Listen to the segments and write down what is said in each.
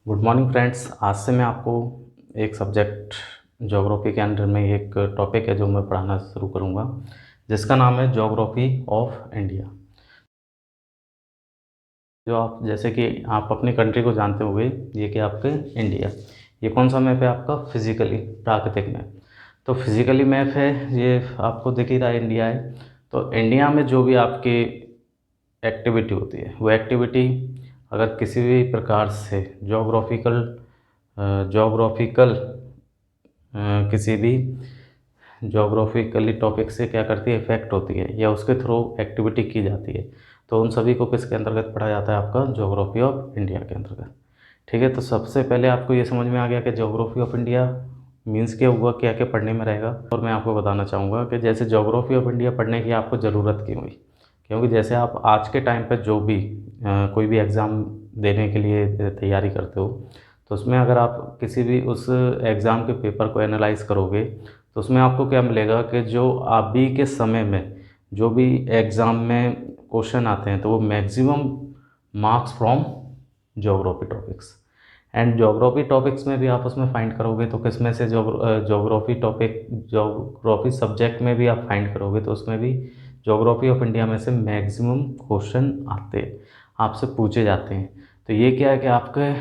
Good morning friends. आज से मैं आपको एक सब्जेक्ट ज्योग्राफी के अंडर में एक टॉपिक है जो मैं पढ़ाना शुरू करूँगा, जिसका नाम है ज्योग्राफी ऑफ इंडिया। जो आप जैसे कि आप अपनी कंट्री को जानते होंगे, ये कि आपके इंडिया, ये कौन सा मैप है आपका? फिजिकली प्राकृतिक मैप। तो फिजिकली मैप है, ये आपको दिख ही रहा है, इंडिया है। तो इंडिया में जो भी आपकी एक्टिविटी होती है, वो एक्टिविटी अगर किसी भी प्रकार से जोग्राफिकल किसी भी जोग्राफिकली टॉपिक से क्या करती है, इफेक्ट होती है या उसके थ्रू एक्टिविटी की जाती है, तो उन सभी को किसके अंतर्गत पढ़ा जाता है? आपका ज्योग्राफी ऑफ इंडिया के अंतर्गत। ठीक है, तो सबसे पहले आपको ये समझ में आ गया कि ज्योग्राफी ऑफ इंडिया मीन्स क्या हुआ, क्या क्या पढ़ने में रहेगा। और मैं आपको बताना चाहूँगा कि जैसे ज्योग्राफी ऑफ इंडिया पढ़ने की आपको ज़रूरत क्यों हुई, क्योंकि जैसे आप आज के टाइम पर जो भी कोई भी एग्ज़ाम देने के लिए तैयारी करते हो, तो उसमें अगर आप किसी भी उस एग्ज़ाम के पेपर को एनालाइज करोगे, तो उसमें आपको क्या मिलेगा कि जो अभी के समय में जो भी एग्ज़ाम में क्वेश्चन आते हैं, तो वो maximum marks from geography topics. And geography topics में भी आप उसमें फाइंड करोगे, तो किसमें से ज्योग्राफी सब्जेक्ट में भी आप फाइंड करोगे, तो उसमें भी ज्योग्राफी ऑफ इंडिया में से मैक्सिमम क्वेश्चन आते हैं, आपसे पूछे जाते हैं। तो ये क्या है कि आपके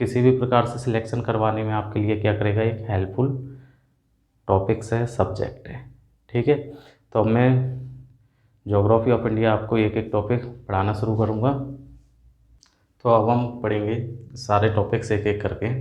किसी भी प्रकार से सिलेक्शन करवाने में आपके लिए क्या करेगा, एक हेल्पफुल टॉपिक्स है, सब्जेक्ट है। ठीक है, तो अब मैं ज्योग्राफी ऑफ इंडिया आपको एक एक टॉपिक पढ़ाना शुरू करूँगा। तो अब हम पढ़ेंगे सारे टॉपिक्स एक एक करके।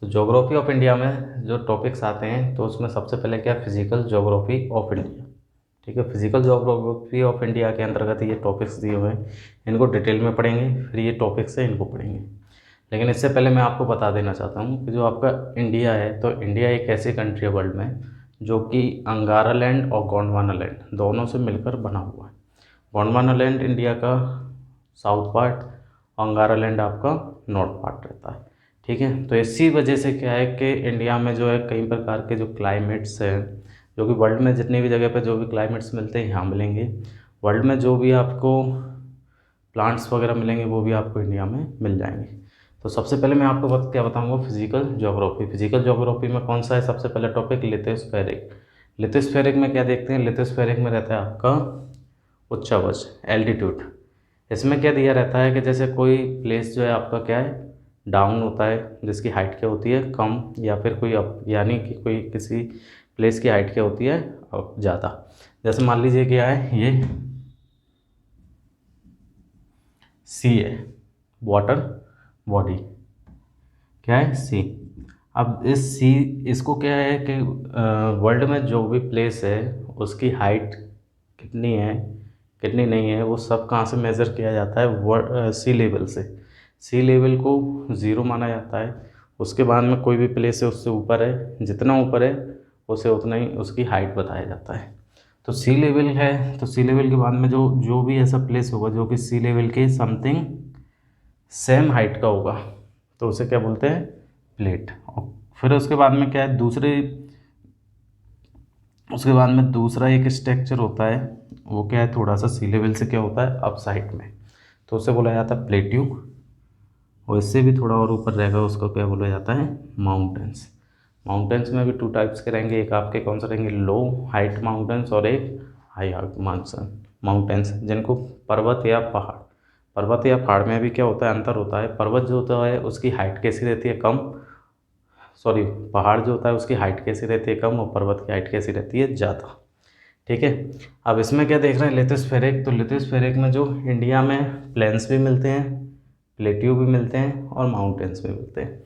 तो ज्योग्राफी ऑफ इंडिया में जो टॉपिक्स आते हैं, तो उसमें सबसे पहले क्या, फिजिकल ज्योग्राफी ऑफ इंडिया। ठीक है, फिजिकल ज्योग्राफी ऑफ इंडिया के अंतर्गत ये टॉपिक्स दिए हुए हैं, इनको डिटेल में पढ़ेंगे, फिर ये टॉपिक्स है इनको पढ़ेंगे। लेकिन इससे पहले मैं आपको बता देना चाहता हूँ कि जो आपका इंडिया है, तो इंडिया एक ऐसी कंट्री है वर्ल्ड में जो कि अंगारा लैंड और गोंडवाना लैंड दोनों से मिलकर बना हुआ है। गोंडवाना लैंड इंडिया का साउथ पार्ट, अंगारा लैंड आपका नॉर्थ पार्ट रहता है। ठीक है, तो इसी वजह से क्या है कि इंडिया में जो है कई प्रकार के जो क्लाइमेट्स हैं, जो कि वर्ल्ड में जितनी भी जगह पे जो भी क्लाइमेट्स मिलते हैं यहाँ मिलेंगे। वर्ल्ड में जो भी आपको प्लांट्स वगैरह मिलेंगे, वो भी आपको इंडिया में मिल जाएंगे। तो सबसे पहले मैं आपको क्या बताऊंगा, फिजिकल ज्योग्राफी। फिजिकल ज्योग्राफी में कौन सा है सबसे पहले टॉपिक? लिथोस्फेरिक। लिथोस्फेरिक में क्या देखते हैं? लिथोस्फेरिक में रहता है आपका उच्चावच, एल्टीट्यूड। इसमें क्या दिया रहता है कि जैसे कोई प्लेस जो है आपका क्या है, डाउन होता है, जिसकी हाइट क्या होती है, कम, या फिर कोई अप, यानी कि कोई किसी प्लेस की हाइट क्या होती है, ज़्यादा। जैसे मान लीजिए क्या है, ये सी है, वाटर बॉडी, क्या है, सी। अब इस सी, इसको क्या है कि वर्ल्ड में जो भी प्लेस है उसकी हाइट कितनी है, कितनी नहीं है, वो सब कहाँ से मेज़र किया जाता है? सी लेवल से। सी लेवल को ज़ीरो माना जाता है। उसके बाद में कोई भी प्लेस है उससे ऊपर है, जितना ऊपर है उसे उतना ही उसकी हाइट बताया जाता है। तो सी लेवल है, तो सी लेवल के बाद में जो जो भी ऐसा प्लेस होगा जो कि सी लेवल के समथिंग सेम हाइट का होगा, तो उसे क्या बोलते हैं? प्लेट। और फिर उसके बाद में क्या है, उसके बाद में दूसरा एक स्ट्रक्चर होता है, वो क्या है, थोड़ा सा सी लेवल से क्या होता है, अप साइड में, तो उसे बोला जाता है प्लेट्यू। और इससे भी थोड़ा और ऊपर रहेगा, उसको क्या बोला जाता है? माउंटेन्स। माउंटेन्स में भी टू टाइप्स के रहेंगे, एक आपके कौन सा रहेंगे, लो हाइट माउंटेन्स, और एक हाई हाइट माउंटेन्स, जिनको पर्वत या पहाड़, पर्वत या पहाड़ में भी क्या होता है, अंतर होता है। पर्वत जो होता है उसकी हाइट कैसी रहती है, कम, सॉरी, पहाड़ जो होता है उसकी हाइट कैसी रहती है, कम, और पर्वत की हाइट कैसी रहती है, ज़्यादा। ठीक है, अब इसमें क्या देख रहे हैं, लिथोस्फेरिक। तो लिथोस्फेरिक में जो इंडिया में प्लेन्स भी मिलते हैं, प्लेट्यू भी मिलते हैं, और माउंटेन्स भी मिलते हैं।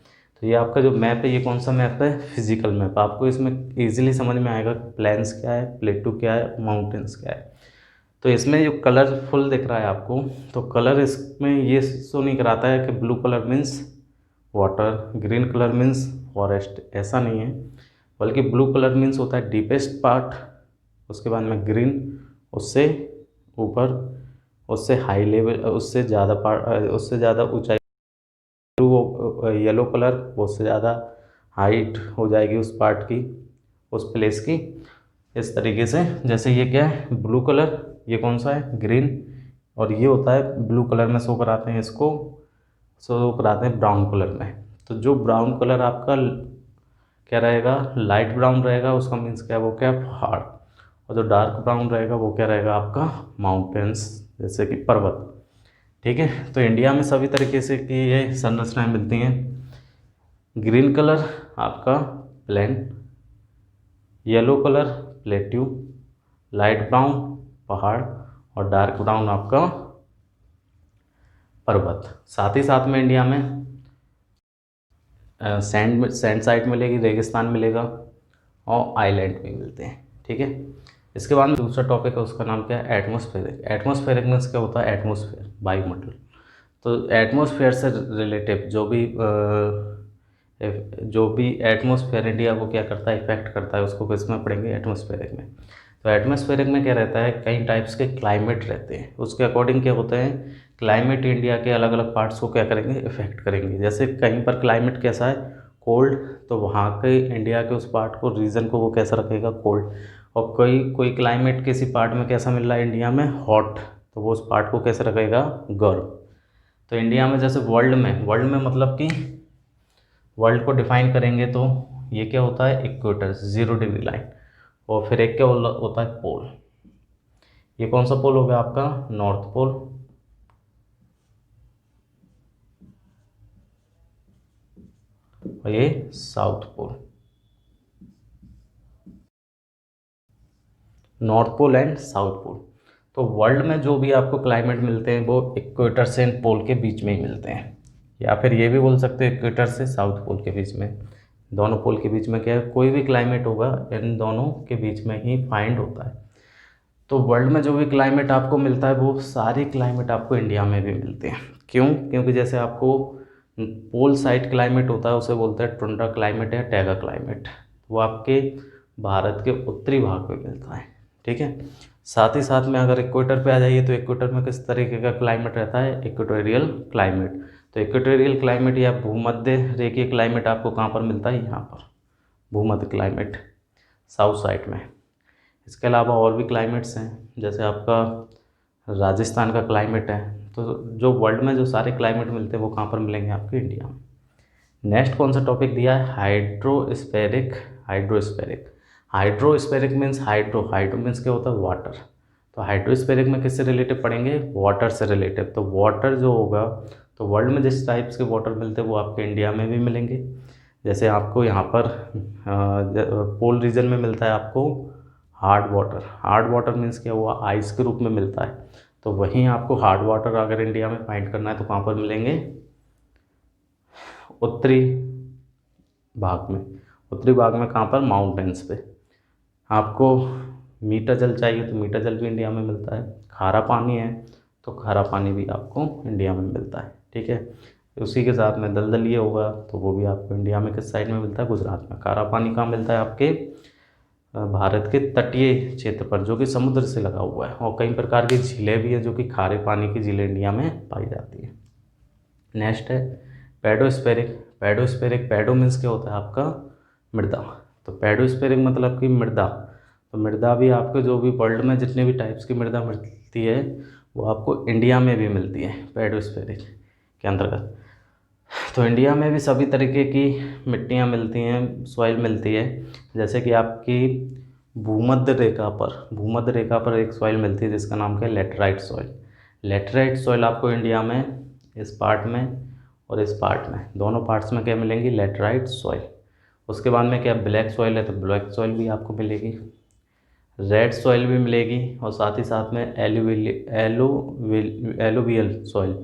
तो ये आपका जो मैप है, ये कौन सा मैप है? Physical map. आपको इसमें ईजिली समझ में आएगा प्लेन्स क्या है, प्लेट्यू क्या है, माउंटेन्स क्या है। तो इसमें जो कलरफुल दिख रहा है आपको, तो कलर इसमें ये शो नहीं कराता है कि blue colour means water, green colour means forest, ऐसा नहीं है। बल्कि ब्लू कलर मीन्स होता है डीपेस्ट पार्ट, उसके बाद में ग्रीन, उससे ऊपर, उससे हाई लेवल, उससे ज़्यादा पार्ट, उससे ज़्यादा ऊंचाई। ब्लू येलो कलर, वो उससे ज़्यादा हाइट हो जाएगी उस पार्ट की, उस प्लेस की। इस तरीके से, जैसे ये क्या है, ब्लू कलर, ये कौन सा है, ग्रीन, और ये होता है ब्लू कलर में शो कराते हैं इसको सो वो कराते हैं ब्राउन कलर में। तो जो ब्राउन कलर आपका क्या रहेगा, लाइट ब्राउन रहेगा, उसका मीन्स क्या है, वो क्या है, पहाड़। और जो डार्क ब्राउन रहेगा वो क्या रहेगा आपका, माउंटेन्स, जैसे कि पर्वत। ठीक है, तो इंडिया में सभी तरीके से की ये संरचनाएं मिलती हैं। ग्रीन कलर आपका plain, yellow colour plateau, light brown पहाड़, और डार्क ब्राउन आपका पर्वत। साथ ही साथ में इंडिया में सैंड साइड मिलेगी, रेगिस्तान मिलेगा, और आइलैंड भी मिलते हैं। ठीक है, इसके बाद में दूसरा टॉपिक है, उसका नाम क्या है, एटमॉस्फेरिक। एटमॉस्फेरिक मीन्स क्या होता है, एटमॉस्फेयर, वायुमंडल। तो एटमॉस्फेयर से रिलेटिव जो भी एटमॉस्फेयर इंडिया को क्या करता है, इफेक्ट करता है, उसको किस में पढ़ेंगे, एटमॉस्फेरिक में। तो एटमॉस्फेरिक में क्या रहता है, कई टाइप्स के क्लाइमेट रहते हैं, उसके अकॉर्डिंग क्या होते हैं, क्लाइमेट इंडिया के अलग अलग पार्ट्स को क्या करेंगे, इफेक्ट करेंगे। जैसे कहीं पर क्लाइमेट कैसा है, कोल्ड, तो वहाँ के इंडिया के उस पार्ट को, रीजन को वो कैसा रखेगा, कोल्ड। और कोई क्लाइमेट किसी पार्ट में कैसा मिल रहा है इंडिया में, हॉट, तो वो उस पार्ट को कैसे रखेगा, गर्म। तो इंडिया में जैसे वर्ल्ड में मतलब कि वर्ल्ड को डिफाइन करेंगे तो ये क्या होता है, इक्वेटर, 0 डिग्री लाइन। और फिर एक क्या होता है, पोल। ये कौन सा पोल हो गया आपका, नॉर्थ पोल। और ये south pole, north pole and south pole. तो वर्ल्ड में जो भी आपको क्लाइमेट मिलते हैं वो इक्वेटर से पोल के बीच में ही मिलते हैं, या फिर ये भी बोल सकते हैं इक्वेटर से साउथ पोल के बीच में। दोनों पोल के बीच में क्या है, कोई भी क्लाइमेट होगा इन दोनों के बीच में ही फाइंड होता है। तो वर्ल्ड में जो भी क्लाइमेट आपको मिलता है वो सारे क्लाइमेट आपको इंडिया में भी मिलते हैं। क्यों, क्योंकि जैसे आपको पोल साइड क्लाइमेट होता है उसे बोलते हैं टुंड्रा क्लाइमेट या टैगा क्लाइमेट, वो आपके भारत के उत्तरी भाग में मिलता है। ठीक है, साथ ही साथ में अगर इक्वेटर पे आ जाइए तो इक्वेटर में किस तरीके का क्लाइमेट रहता है, इक्वेटोरियल क्लाइमेट। तो इक्वेटोरियल क्लाइमेट या भूमध्य रेखीय क्लाइमेट आपको कहाँ पर मिलता है, यहाँ पर, भूमध्य क्लाइमेट, साउथ साइड में। इसके अलावा और भी क्लाइमेट्स हैं, जैसे आपका राजस्थान का क्लाइमेट है। तो जो वर्ल्ड में जो सारे क्लाइमेट मिलते हैं वो कहाँ पर मिलेंगे, आपके इंडिया में। नेक्स्ट कौन सा टॉपिक दिया है, हाइड्रोस्फेरिक। हाइड्रोस्फेरिक हाइड्रोस्फेरिक मीन्स हाइड्रो मीन्स क्या होता है, वाटर। तो हाइड्रोस्फेरिक में किससे रिलेटिव पढ़ेंगे, वाटर से रिलेटिव। तो वाटर जो होगा, तो वर्ल्ड में जिस टाइप्स के वाटर मिलते हैं वो आपके इंडिया में भी मिलेंगे। जैसे आपको यहाँ पर पोल रीजन में मिलता है आपको hard water. Hard water means क्या हुआ, आइस के रूप में मिलता है। तो वहीं आपको हार्ड वाटर अगर इंडिया में फाइंड करना है तो कहाँ पर मिलेंगे, उत्तरी भाग में। उत्तरी भाग में कहाँ पर, माउंटेन्स पे। आपको मीठा जल चाहिए तो मीठा जल भी इंडिया में मिलता है। खारा पानी है तो खारा पानी भी आपको इंडिया में मिलता है। ठीक है, उसी के साथ में दलदली होगा तो वो भी आपको इंडिया में किस साइड में मिलता है, गुजरात में। खारा पानी कहाँ मिलता है, आपके भारत के तटीय क्षेत्र पर, जो कि समुद्र से लगा हुआ है। और कई प्रकार की झीलें भी हैं जो कि खारे पानी की झीलें इंडिया में पाई जाती हैं। नेक्स्ट है पेडोस्फेरिक। पेडो मीन्स क्या होता है आपका, मृदा। तो पेडोस्फेरिक मतलब कि मृदा। तो मृदा भी आपके जो भी वर्ल्ड में जितने भी टाइप्स की मृदा मिलती है वो आपको इंडिया में भी मिलती है पेडोस्फेरिक के अंतर्गत। तो इंडिया में भी सभी तरीके की मिट्टियाँ मिलती हैं, सॉइल मिलती है। जैसे कि आपकी भूमध्य रेखा पर एक सॉइल मिलती है जिसका नाम क्या है, लेटराइट सॉइल। लेटराइट सॉइल आपको इंडिया में इस पार्ट में और इस पार्ट में, दोनों पार्ट्स में क्या मिलेंगी, लेटराइट सॉइल। उसके बाद में क्या ब्लैक सॉइल है तो ब्लैक सॉइल भी आपको मिलेगी, रेड सॉइल भी मिलेगी, और साथ ही साथ में एलुवियल सॉइल,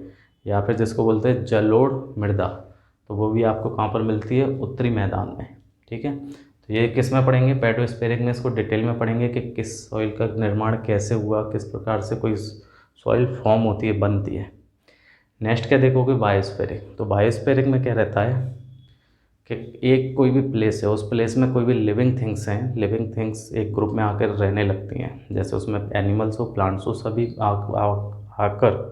या फिर जिसको बोलते हैं जलोढ़ मृदा, तो वो भी आपको कहाँ पर मिलती है, उत्तरी मैदान में। ठीक है, तो ये किस में पढ़ेंगे, पेडोस्फेरिक में इसको डिटेल में पढ़ेंगे कि किस सॉइल का निर्माण कैसे हुआ, किस प्रकार से कोई सॉइल फॉर्म होती है, बनती है। नेक्स्ट क्या देखोगे, बायोस्फेरिक। तो बायोस्फेरिक में क्या रहता है कि एक कोई भी प्लेस है, उस प्लेस में कोई भी लिविंग थिंग्स हैं, लिविंग थिंग्स एक ग्रुप में आकर रहने लगती हैं। जैसे उसमें एनिमल्स हो, प्लांट्स हो, सभी आकर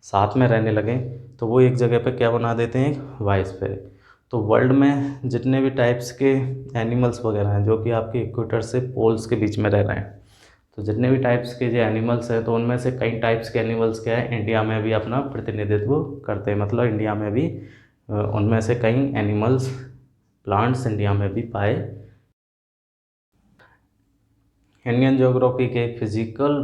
साथ में रहने लगें तो वो एक जगह पे क्या बना देते हैं, बायोस्फेरिक। तो वर्ल्ड में जितने भी टाइप्स के एनिमल्स वगैरह हैं जो कि आपके इक्वेटर से पोल्स के बीच में रह रहे हैं, तो जितने भी टाइप्स के जो एनिमल्स हैं तो उनमें से कई टाइप्स के एनिमल्स क्या है इंडिया में भी अपना प्रतिनिधित्व करते हैं, मतलब इंडिया में भी उनमें से कई एनिमल्स प्लांट्स इंडिया में भी पाए। इंडियन ज्योग्राफी के फिजिकल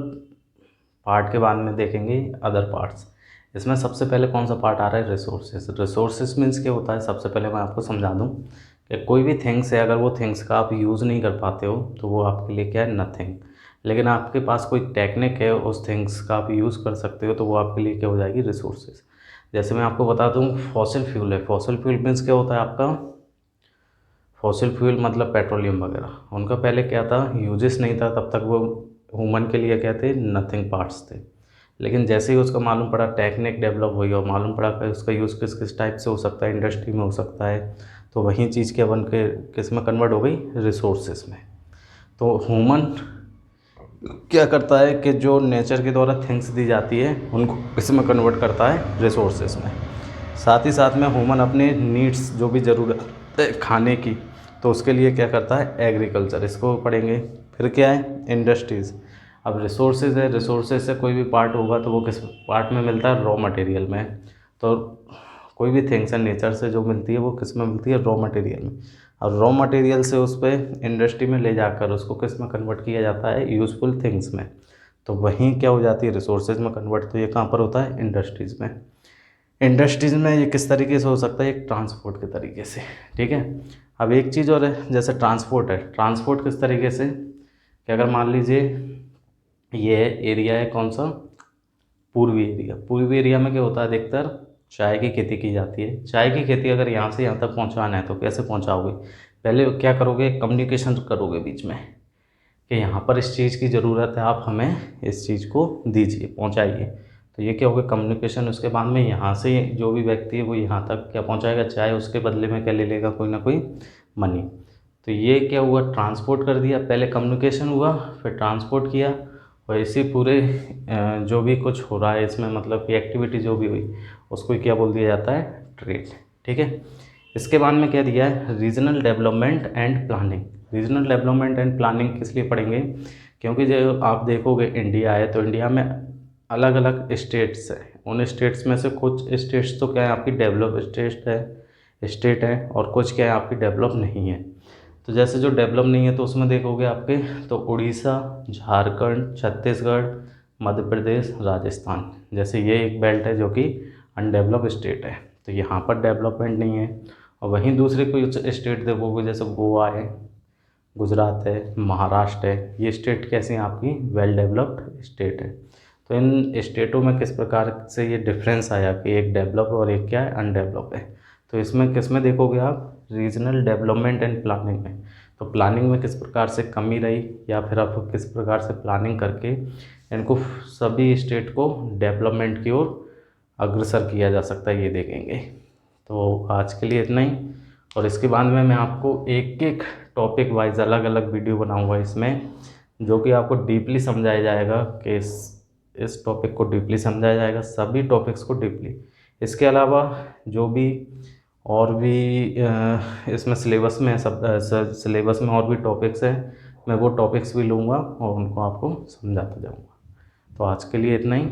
पार्ट के बाद में देखेंगे अदर पार्ट्स। इसमें सबसे पहले कौन सा पार्ट आ रहा है, रिसोर्सेज। रिसोर्सेज मीन्स क्या होता है, सबसे पहले मैं आपको समझा दूं कि कोई भी थिंग्स है, अगर वो थिंग्स का आप यूज़ नहीं कर पाते हो तो वो आपके लिए क्या है, नथिंग। लेकिन आपके पास कोई टेक्निक है, उस थिंग्स का आप यूज़ कर सकते हो तो वो आपके लिए क्या हो जाएगी, रिसोर्सेज। जैसे मैं आपको बता दूँ फॉसिल फ्यूल है। फॉसिल फ्यूल मीन्स क्या होता है आपका, फॉसिल फ्यूल मतलब पेट्रोलियम वगैरह, उनका पहले क्या था, यूजेस नहीं था, तब तक वो ह्यूमन के लिए क्या थे, नथिंग पार्ट्स थे। लेकिन जैसे ही उसका मालूम पड़ा, टेक्निक डेवलप हुई और मालूम पड़ा कि उसका यूज़ किस किस टाइप से हो सकता है, इंडस्ट्री में हो सकता है, तो वही चीज़ क्या बन के किस में कन्वर्ट हो गई, रिसोर्सेज में। तो ह्यूमन क्या करता है कि जो नेचर के द्वारा थिंग्स दी जाती है उनको इसमें कन्वर्ट करता है, रिसोर्सेज में। साथ ही साथ में ह्यूमन अपने नीड्स, जो भी ज़रूरत है खाने की, तो उसके लिए क्या करता है, एग्रीकल्चर, इसको पढ़ेंगे। फिर क्या है, इंडस्ट्रीज़। अब रिसोर्सेज है, रिसोर्सेज से कोई भी पार्ट होगा तो वो किस पार्ट में मिलता है, रॉ मटेरियल में। तो कोई भी थिंग्स है नेचर से जो मिलती है वो किस में मिलती है, रॉ मटेरियल में। और रॉ मटेरियल से उस पर इंडस्ट्री में ले जाकर उसको किस में कन्वर्ट किया जाता है, यूज़फुल थिंग्स में। तो वहीं क्या हो जाती है, रिसोर्सेज में कन्वर्ट। तो ये कहाँ पर होता है, इंडस्ट्रीज़ में। इंडस्ट्रीज़ में ये किस तरीके से हो सकता है, एक ट्रांसपोर्ट के तरीके से, ठीक है। अब एक चीज़ और है, जैसे ट्रांसपोर्ट है, ट्रांसपोर्ट किस तरीके से, कि अगर मान लीजिए ये एरिया है कौन सा, पूर्वी एरिया। पूर्वी एरिया में क्या होता है, अधिकतर चाय की खेती की जाती है। चाय की खेती अगर यहाँ से यहाँ तक पहुँचाना है तो कैसे पहुँचाओगे, पहले क्या करोगे, कम्युनिकेशन करोगे बीच में कि यहाँ पर इस चीज़ की ज़रूरत है, आप हमें इस चीज़ को दीजिए, पहुँचाइए। तो ये क्या होगा, कम्युनिकेशन। उसके बाद में यहाँ से जो भी व्यक्ति है वो यहाँ तक क्या पहुँचाएगा, चाहे उसके बदले में क्या ले लेगा, कोई ना कोई मनी। तो ये क्या हुआ, ट्रांसपोर्ट कर दिया। पहले कम्युनिकेशन हुआ, फिर ट्रांसपोर्ट किया, और इसी पूरे जो भी कुछ हो रहा है इसमें, मतलब कि एक्टिविटी जो भी हुई उसको क्या बोल दिया जाता है, ट्रेड, ठीक है। इसके बाद में क्या दिया है, regional development and planning. Regional development and planning किस लिए पढ़ेंगे, क्योंकि जो आप देखोगे इंडिया है तो इंडिया में अलग अलग स्टेट्स हैं। उन स्टेट्स में से कुछ स्टेट्स तो क्या है आपकी डेवलप स्टेट है, और कुछ क्या है आपकी डेवलप नहीं है। तो जैसे जो डेवलप नहीं है तो उसमें देखोगे आपके, तो उड़ीसा, झारखंड, छत्तीसगढ़, मध्य प्रदेश, राजस्थान, जैसे ये एक बेल्ट है जो कि अनडेवलप स्टेट है, तो यहाँ पर डेवलपमेंट नहीं है। और वहीं दूसरे कोई स्टेट देखोगे, जैसे गोवा है, गुजरात है, महाराष्ट्र है, ये स्टेट कैसे हैं आपकी, वेल डेवलप्ड स्टेट है। तो इन स्टेटों में किस प्रकार से ये डिफरेंस आया कि एक डेवलप और एक क्या है, अनडेवलप है। तो इसमें किस में देखोगे आप, रीजनल डेवलपमेंट एंड प्लानिंग में। तो प्लानिंग में किस प्रकार से कमी रही, या फिर आप किस प्रकार से प्लानिंग करके इनको सभी स्टेट को डेवलपमेंट की ओर अग्रसर किया जा सकता है, ये देखेंगे। तो आज के लिए इतना ही, और इसके बाद में मैं आपको एक एक टॉपिक वाइज अलग अलग वीडियो बनाऊंगा इसमें, जो कि आपको डीपली समझाया जाएगा कि इस टॉपिक को डीपली समझाया जाएगा, सभी टॉपिक्स को डीपली। इसके अलावा जो भी और भी इसमें सिलेबस में सब सिलेबस में और भी टॉपिक्स हैं, मैं वो टॉपिक्स भी लूँगा और उनको आपको समझाता जाऊँगा। तो आज के लिए इतना ही।